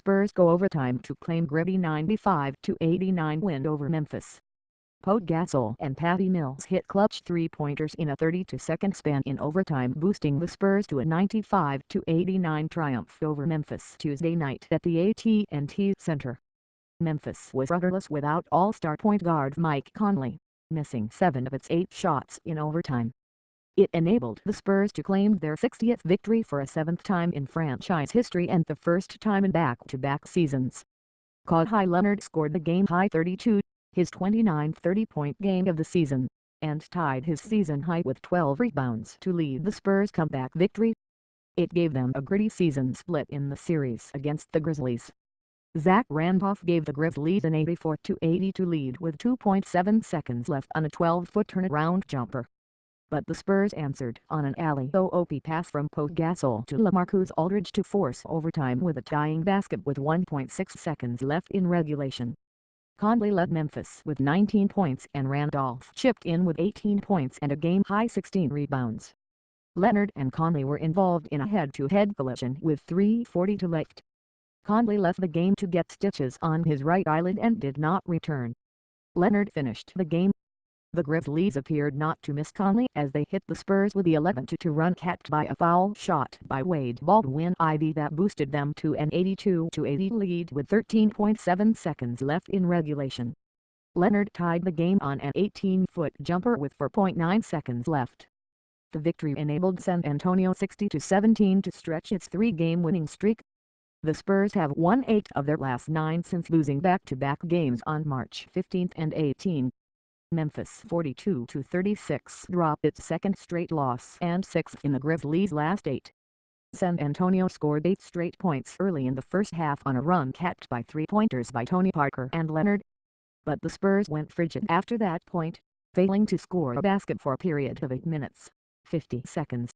Spurs go overtime to claim gritty 95-89 win over Memphis. Pau Gasol and Patty Mills hit clutch three-pointers in a 32-second span in overtime, boosting the Spurs to a 95-89 triumph over Memphis Tuesday night at the AT&T Center. Memphis was rudderless without all-star point guard Mike Conley, missing 7 of its 8 shots in overtime. It enabled the Spurs to claim their 60th victory for a 7th time in franchise history and the first time in back-to-back seasons. Kawhi Leonard scored the game-high 32, his 29th 30-point game of the season, and tied his season high with 12 rebounds to lead the Spurs' comeback victory. It gave them a gritty season split in the series against the Grizzlies. Zach Randolph gave the Grizzlies an 84-82 lead with 2.7 seconds left on a 12-foot turnaround jumper. But the Spurs answered on an alley-oop pass from Pau Gasol to LaMarcus Aldridge to force overtime with a tying basket with 1.6 seconds left in regulation. Conley led Memphis with 19 points and Randolph chipped in with 18 points and a game-high 16 rebounds. Leonard and Conley were involved in a head-to-head collision with 3:40 left. Conley left the game to get stitches on his right eyelid and did not return. Leonard finished the game. The Grizzlies appeared not to miss Conley as they hit the Spurs with the 11-2 run capped by a foul shot by Wade Baldwin-Ivy that boosted them to an 82-80 lead with 13.7 seconds left in regulation. Leonard tied the game on an 18-foot jumper with 4.9 seconds left. The victory enabled San Antonio 60-17 to stretch its 3-game winning streak. The Spurs have won 8 of their last 9 since losing back-to-back games on March 15 and 18. Memphis 42-36 dropped its second straight loss and 6th in the Grizzlies' last 8. San Antonio scored 8 straight points early in the first half on a run capped by 3-pointers by Tony Parker and Leonard. But the Spurs went frigid after that point, failing to score a basket for a period of 8 minutes, 50 seconds.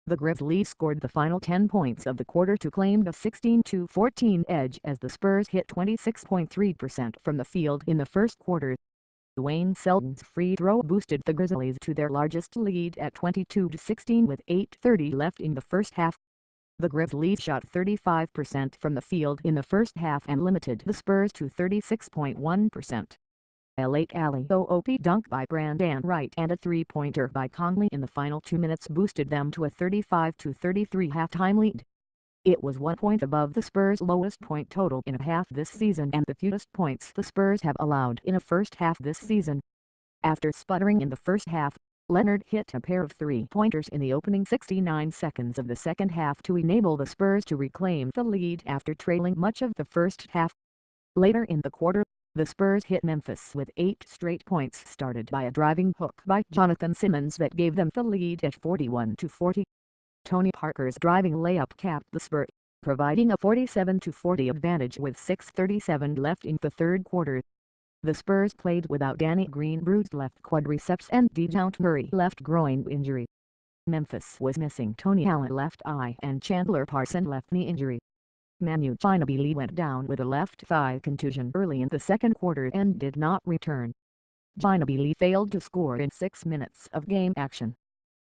The Grizzlies scored the final 10 points of the quarter to claim the 16-14 edge as the Spurs hit 26.3% from the field in the first quarter. Wayne Selden's free throw boosted the Grizzlies to their largest lead at 22-16 with 8:30 left in the first half. The Grizzlies shot 35% from the field in the first half and limited the Spurs to 36.1%. A late alley-oop dunk by Brandon Wright and a 3-pointer by Conley in the final 2 minutes boosted them to a 35-33 halftime lead. It was 1 point above the Spurs' lowest point total in a half this season and the fewest points the Spurs have allowed in a first half this season. After sputtering in the first half, Leonard hit a pair of 3-pointers in the opening 69 seconds of the second half to enable the Spurs to reclaim the lead after trailing much of the first half. Later in the quarter, the Spurs hit Memphis with 8 straight points started by a driving hook by Jonathan Simmons that gave them the lead at 41-40. Tony Parker's driving layup capped the spurt, providing a 47-40 advantage with 6:37 left in the third quarter. The Spurs played without Danny Green, bruised left quadriceps, and DeJounte Murray, left groin injury. Memphis was missing Tony Allen, left eye, and Chandler Parsons, left knee injury. Manu Ginobili went down with a left thigh contusion early in the second quarter and did not return. Ginobili failed to score in 6 minutes of game action.